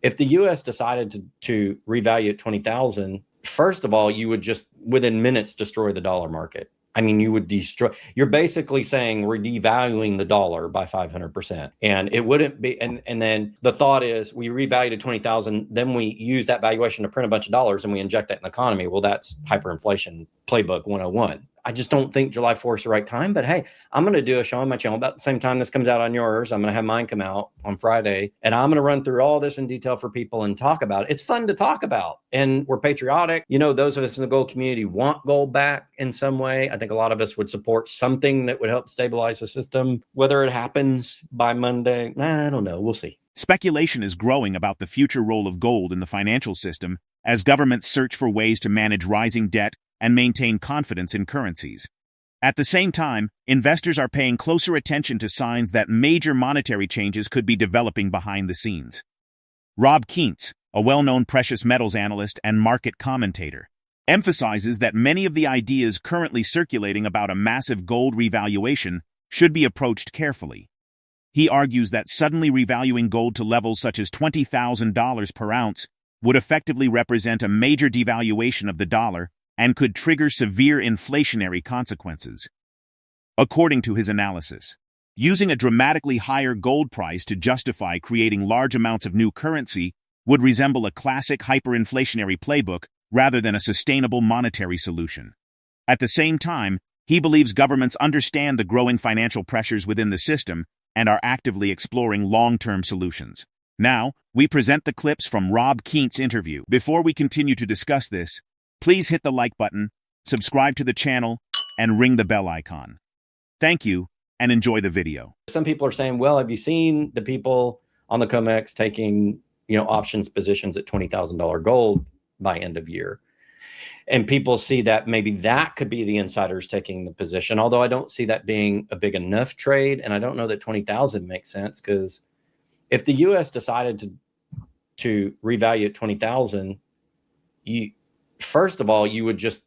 If the U.S. decided to revalue at 20,000, first of all, you would just within minutes destroy the dollar market. I mean, you would destroy, you're basically saying we're devaluing the dollar by 500%. And it wouldn't be, and then the thought is we revalue to 20,000, then we use that valuation to print a bunch of dollars and we inject that in the economy. Well, that's hyperinflation playbook 101. I just don't think July 4th is the right time, but hey, I'm going to do a show on my channel about the same time this comes out on yours. I'm going to have mine come out on Friday, and I'm going to run through all this in detail for people and talk about it. It's fun to talk about, and we're patriotic. You know, those of us in the gold community want gold back in some way. I think a lot of us would support something that would help stabilize the system. Whether it happens by Monday, I don't know. We'll see. Speculation is growing about the future role of gold in the financial system as governments search for ways to manage rising debt and maintain confidence in currencies. At the same time, investors are paying closer attention to signs that major monetary changes could be developing behind the scenes. Rob Kientz, a well-known precious metals analyst and market commentator, emphasizes that many of the ideas currently circulating about a massive gold revaluation should be approached carefully. He argues that suddenly revaluing gold to levels such as $20,000 per ounce would effectively represent a major devaluation of the dollar and could trigger severe inflationary consequences. According to his analysis, using a dramatically higher gold price to justify creating large amounts of new currency would resemble a classic hyperinflationary playbook rather than a sustainable monetary solution. At the same time, he believes governments understand the growing financial pressures within the system and are actively exploring long-term solutions. Now, we present the clips from Rob Kientz's interview. Before we continue to discuss this, please hit the like button, subscribe to the channel, and ring the bell icon. Thank you, and enjoy the video. Some people are saying, well, have you seen the people on the COMEX taking, options positions at $20,000 gold by end of year? And people see that maybe that could be the insiders taking the position, although I don't see that being a big enough trade. And I don't know that 20,000 makes sense, because if the U.S. decided to revalue at 20,000, first of all, you would just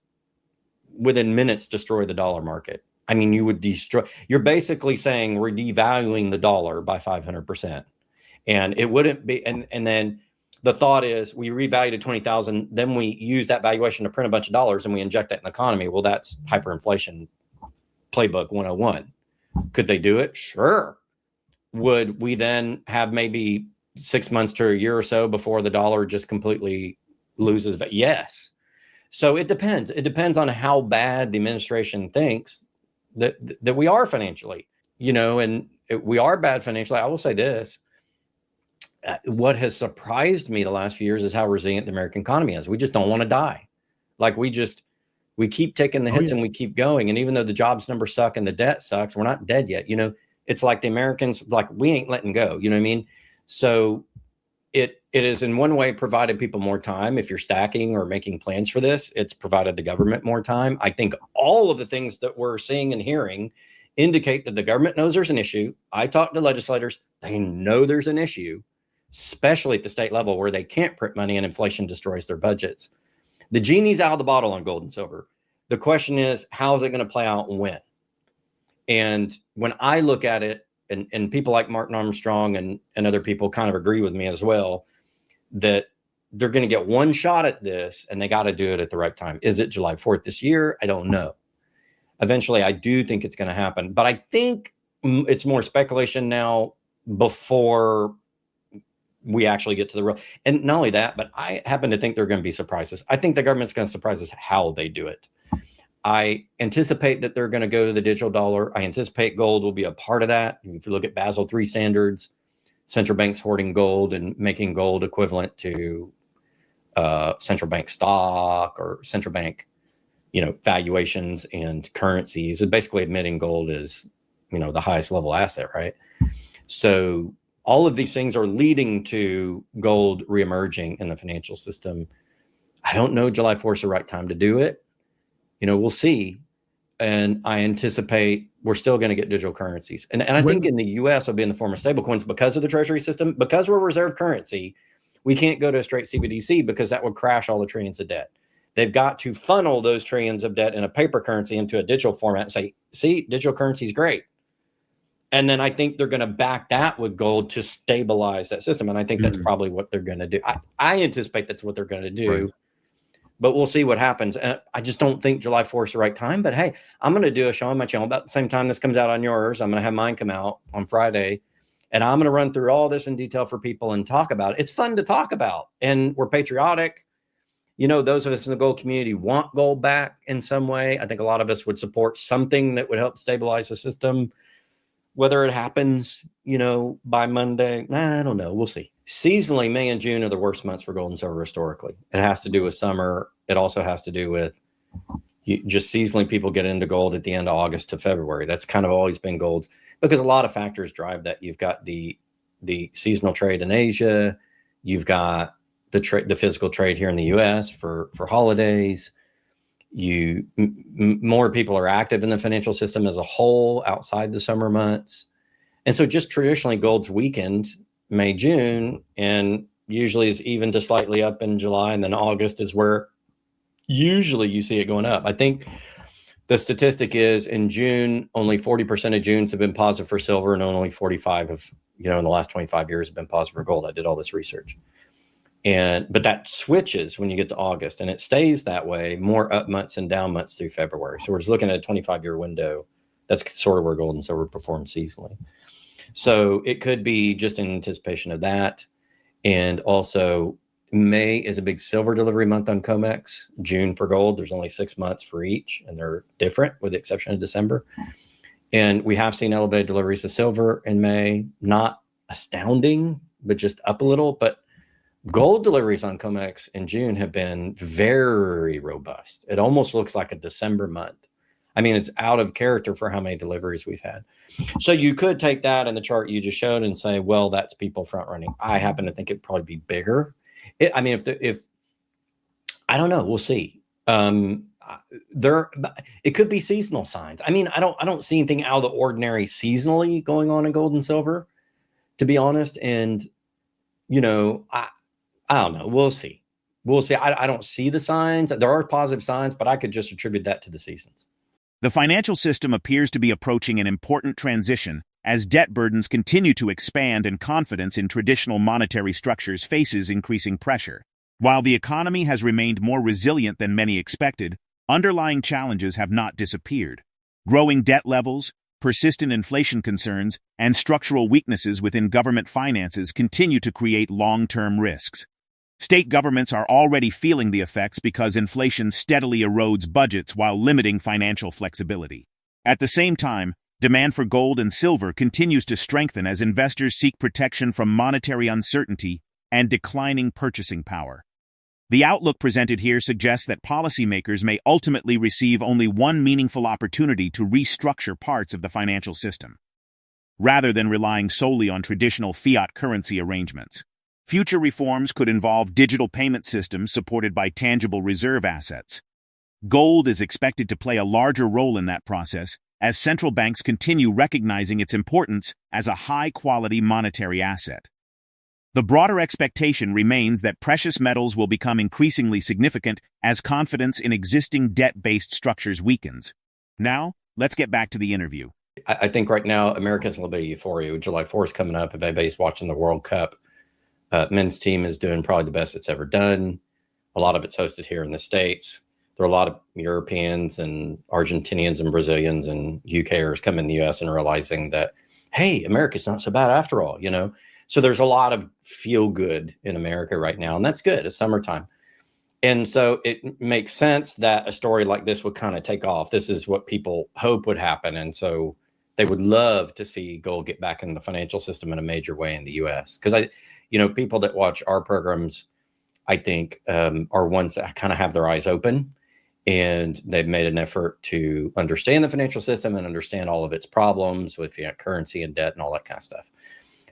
within minutes destroy the dollar market. I mean, you would destroy, you're basically saying we're devaluing the dollar by 500%. And it wouldn't be, and then the thought is we revalue to 20,000, then we use that valuation to print a bunch of dollars and we inject that in the economy. Well, that's hyperinflation playbook 101. Could they do it? Sure. Would we then have maybe 6 months to a year or so before the dollar just completely loses? Yes. So it depends. It depends on how bad the administration thinks that we are financially, and we are bad financially. I will say this. What has surprised me the last few years is how resilient the American economy is. We just don't want to die. Like we keep taking the hits and we keep going. And even though the jobs numbers suck and the debt sucks, we're not dead yet. It's like the Americans, like we ain't letting go. You know what I mean? So it is in one way provided people more time. If you're stacking or making plans for this, it's provided the government more time. I think all of the things that we're seeing and hearing indicate that the government knows there's an issue. I talk to legislators. They know there's an issue, especially at the state level where they can't print money and inflation destroys their budgets. The genie's out of the bottle on gold and silver. The question is, how is it going to play out and when? And when I look at it, and people like Martin Armstrong and other people kind of agree with me as well, that they're going to get one shot at this and they got to do it at the right time. Is it July 4th this year? I don't know. Eventually, I do think it's going to happen, but I think it's more speculation now before we actually get to the real. And not only that, but I happen to think there are going to be surprises. I think the government's going to surprise us how they do it. I anticipate that they're going to go to the digital dollar. I anticipate gold will be a part of that. If you look at Basel III standards, central banks hoarding gold and making gold equivalent to central bank stock or central bank, valuations and currencies, and basically admitting gold is, the highest level asset, right? So all of these things are leading to gold reemerging in the financial system. I don't know July 4th is the right time to do it. We'll see. And I anticipate we're still going to get digital currencies. And I think in the US it'll be in the form of stablecoins because of the treasury system, because we're reserve currency. We can't go to a straight CBDC because that would crash all the trillions of debt. They've got to funnel those trillions of debt in a paper currency into a digital format and say, see, digital currency is great. And then I think they're going to back that with gold to stabilize that system. And I think that's Mhm. probably what they're going to do. I anticipate that's what they're going to do. Right. But we'll see what happens. And I just don't think July 4th is the right time. But hey, I'm going to do a show on my channel about the same time this comes out on yours. I'm going to have mine come out on Friday. And I'm going to run through all this in detail for people and talk about it. It's fun to talk about. And we're patriotic. You know, those of us in the gold community want gold back in some way. I think a lot of us would support something that would help stabilize the system. Whether it happens, you know, by Monday, I don't know. We'll see. Seasonally, May and June are the worst months for gold and silver historically. It has to do with summer. It also has to do with just seasonally people get into gold at the end of August to February. That's kind of always been gold's, because a lot of factors drive that. You've got the seasonal trade in Asia. You've got the physical trade here in the U.S. for holidays. More people are active in the financial system as a whole outside the summer months. And so just traditionally gold's weakened May, June, and usually is even to slightly up in July. And then August is where usually you see it going up. I think the statistic is in June, only 40% of Junes have been positive for silver, and only 45 of, you know, in the last 25 years have been positive for gold. I did all this research. But that switches when you get to August, and it stays that way, more up months and down months through February. So we're just looking at a 25-year window. That's sort of where gold and silver perform seasonally. So it could be just in anticipation of that. And also May is a big silver delivery month on COMEX. June for gold, there's only 6 months for each, and they're different with the exception of December. And we have seen elevated deliveries of silver in May, not astounding, but just up a little. But gold deliveries on COMEX in June have been very robust. It almost looks like a December month. I mean, it's out of character for how many deliveries we've had. So you could take that in the chart you just showed and say, well, that's people front running. I happen to think it'd probably be bigger. I mean, if I don't know, we'll see. It could be seasonal signs. I mean, I don't see anything out of the ordinary seasonally going on in gold and silver, to be honest. And you know, I don't know. We'll see. We'll see. I don't see the signs. There are positive signs, but I could just attribute that to the seasons. The financial system appears to be approaching an important transition as debt burdens continue to expand and confidence in traditional monetary structures faces increasing pressure. While the economy has remained more resilient than many expected, underlying challenges have not disappeared. Growing debt levels, persistent inflation concerns, and structural weaknesses within government finances continue to create long-term risks. State governments are already feeling the effects because inflation steadily erodes budgets while limiting financial flexibility. At the same time, demand for gold and silver continues to strengthen as investors seek protection from monetary uncertainty and declining purchasing power. The outlook presented here suggests that policymakers may ultimately receive only one meaningful opportunity to restructure parts of the financial system, rather than relying solely on traditional fiat currency arrangements. Future reforms could involve digital payment systems supported by tangible reserve assets. Gold is expected to play a larger role in that process as central banks continue recognizing its importance as a high-quality monetary asset. The broader expectation remains that precious metals will become increasingly significant as confidence in existing debt-based structures weakens. Now, let's get back to the interview. I think right now, America's in a little bit of euphoria. July 4th is coming up. If anybody's watching the World Cup, men's team is doing probably the best it's ever done. A lot of it's hosted here in the States. There are a lot of Europeans and Argentinians and Brazilians and UKers coming in the US and realizing that, hey, America's not so bad after all, you know? So there's a lot of feel good in America right now, and that's good. It's summertime. And so it makes sense that a story like this would kind of take off. This is what people hope would happen. And so they would love to see gold get back in the financial system in a major way in the US. Because people that watch our programs, I think, are ones that kind of have their eyes open, and they've made an effort to understand the financial system and understand all of its problems with currency and debt and all that kind of stuff.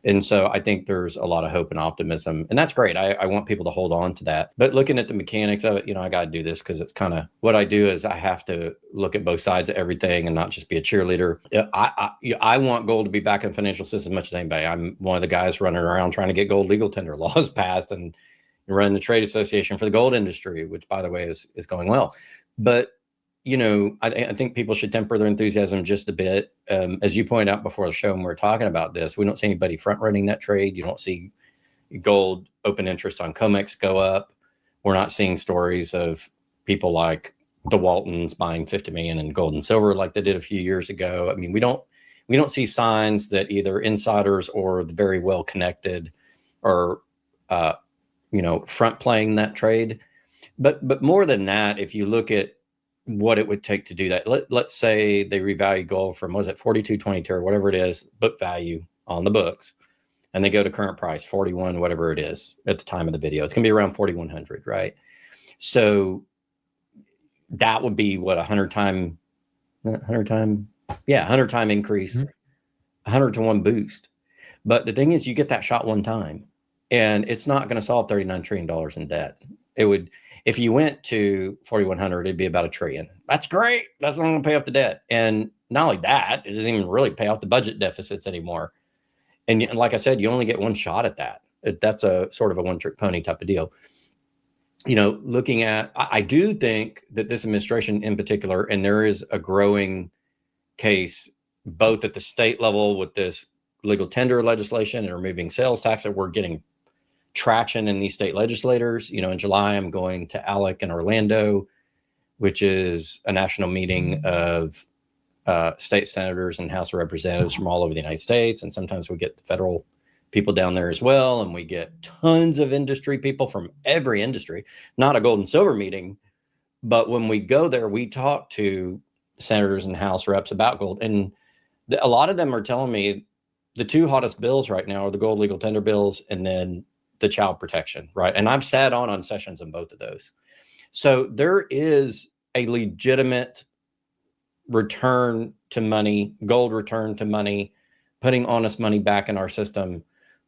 And so I think there's a lot of hope and optimism, and that's great. I want people to hold on to that. But looking at the mechanics of it, I got to do this because it's kind of what I do. Is I have to look at both sides of everything and not just be a cheerleader. I want gold to be back in the financial system as much as anybody. I'm one of the guys running around trying to get gold legal tender laws passed and running the trade association for the gold industry, which, by the way, is going well. But I think people should temper their enthusiasm just a bit. As you pointed out before the show, when we were talking about this, we don't see anybody front running that trade. You don't see gold open interest on COMEX go up. We're not seeing stories of people like the Waltons buying 50 million in gold and silver like they did a few years ago. I mean, we don't see signs that either insiders or the very well connected are, front playing that trade. But more than that, if you look at what it would take to do that, let's say they revalue gold from, was it 42.22 or whatever it is, book value on the books, and they go to current price 41, whatever it is at the time of the video. It's going to be around 4,100, right? So that would be what, 100 time increase, 100 to 1 boost. But the thing is, you get that shot one time, and it's not going to solve $39 trillion in debt. It would, if you went to 4,100, it'd be about $1 trillion. That's great. That's not going to pay off the debt. And not only that, it doesn't even really pay off the budget deficits anymore. And like I said, you only get one shot at that. That's a sort of a one-trick pony type of deal. Looking at, I do think that this administration in particular, and there is a growing case both at the state level with this legal tender legislation and removing sales tax, that we're getting traction in these state legislators. In July, I'm going to ALEC in Orlando, which is a national meeting of state senators and House of Representatives from all over the United States. And sometimes we get the federal people down there as well. And we get tons of industry people from every industry, not a gold and silver meeting. But when we go there, we talk to senators and House reps about gold. And a lot of them are telling me the two hottest bills right now are the gold legal tender bills and then the child protection, right? And I've sat on sessions on both of those. So there is a legitimate return to money, gold return to money, putting honest money back in our system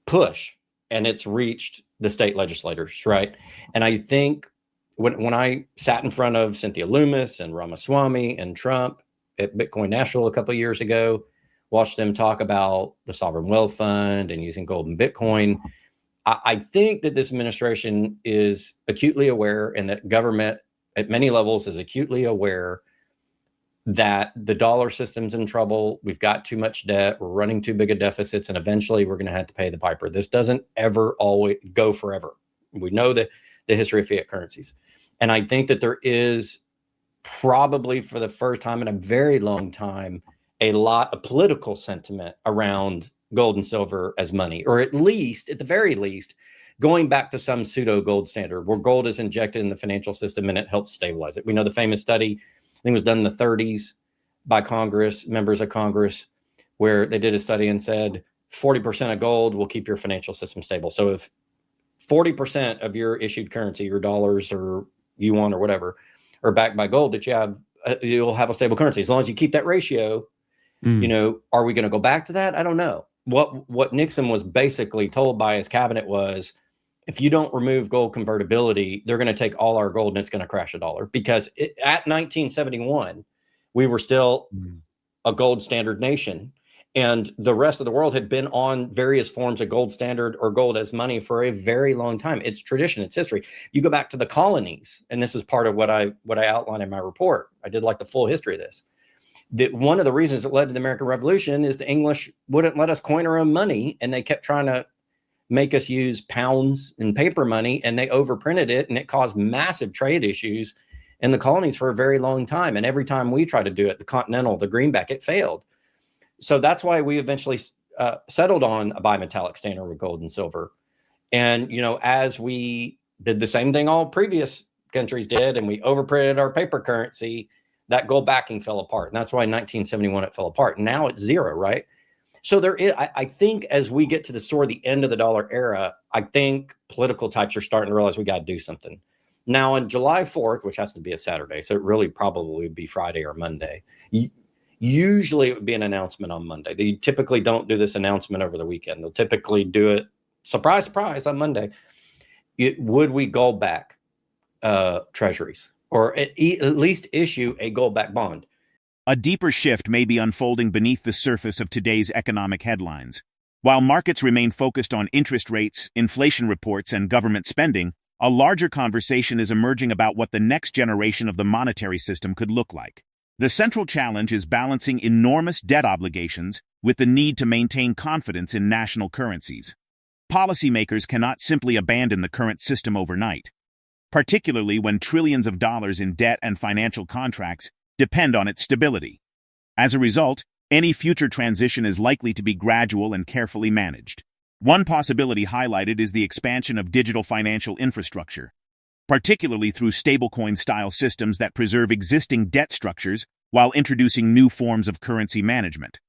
push. And it's reached the state legislators, right? And I think when I sat in front of Cynthia Lummis and Ramaswamy and Trump at Bitcoin National a couple of years ago, watched them talk about the sovereign wealth fund and using gold and Bitcoin, I think that this administration is acutely aware, and that government at many levels is acutely aware that the dollar system's in trouble. We've got too much debt. We're running too big of deficits, and eventually we're going to have to pay the piper. This doesn't ever always go forever. We know the history of fiat currencies. And I think that there is probably for the first time in a very long time, a lot of political sentiment around gold and silver as money, or at the very least, going back to some pseudo gold standard where gold is injected in the financial system and it helps stabilize it. We know the famous study, I think it was done in the 30s by members of Congress, where they did a study and said 40% of gold will keep your financial system stable. So if 40% of your issued currency, your dollars or yuan or whatever, are backed by gold, that you'll have a stable currency. As long as you keep that ratio, are we going to go back to that? I don't know. What Nixon was basically told by his cabinet was, if you don't remove gold convertibility, they're going to take all our gold and it's going to crash a dollar. Because at 1971, we were still a gold standard nation. And the rest of the world had been on various forms of gold standard or gold as money for a very long time. It's tradition, it's history. You go back to the colonies, and this is part of what I outlined in my report. I did like the full history of this. That one of the reasons that led to the American Revolution is the English wouldn't let us coin our own money, and they kept trying to make us use pounds and paper money, and they overprinted it, and it caused massive trade issues in the colonies for a very long time. And every time we tried to do it, the Continental, the greenback, it failed. So that's why we eventually settled on a bimetallic standard with gold and silver. And, as we did the same thing all previous countries did, and we overprinted our paper currency, that gold backing fell apart. And that's why in 1971 it fell apart. Now it's zero, right? So there is, I think as we get to the end of the dollar era, I think political types are starting to realize we got to do something. Now on July 4th, which has to be a Saturday, so it really probably would be Friday or Monday. Usually it would be an announcement on Monday. They typically don't do this announcement over the weekend. They'll typically do it, surprise, surprise, on Monday. Would we gold back treasuries, or at least issue a gold back bond? A deeper shift may be unfolding beneath the surface of today's economic headlines. While markets remain focused on interest rates, inflation reports, and government spending, a larger conversation is emerging about what the next generation of the monetary system could look like. The central challenge is balancing enormous debt obligations with the need to maintain confidence in national currencies. Policymakers cannot simply abandon the current system overnight, particularly when trillions of dollars in debt and financial contracts depend on its stability. As a result, any future transition is likely to be gradual and carefully managed. One possibility highlighted is the expansion of digital financial infrastructure, particularly through stablecoin-style systems that preserve existing debt structures while introducing new forms of currency management.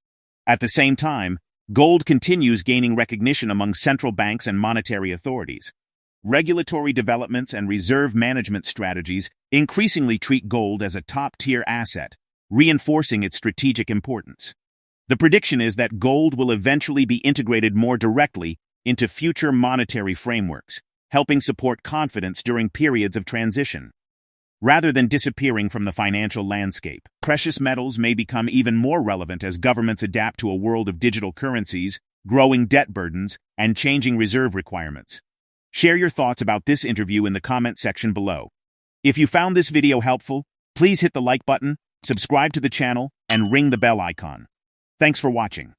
At the same time, gold continues gaining recognition among central banks and monetary authorities. Regulatory developments and reserve management strategies increasingly treat gold as a top-tier asset, reinforcing its strategic importance. The prediction is that gold will eventually be integrated more directly into future monetary frameworks, helping support confidence during periods of transition. Rather than disappearing from the financial landscape, precious metals may become even more relevant as governments adapt to a world of digital currencies, growing debt burdens, and changing reserve requirements. Share your thoughts about this interview in the comment section below. If you found this video helpful, please hit the like button, subscribe to the channel, and ring the bell icon. Thanks for watching.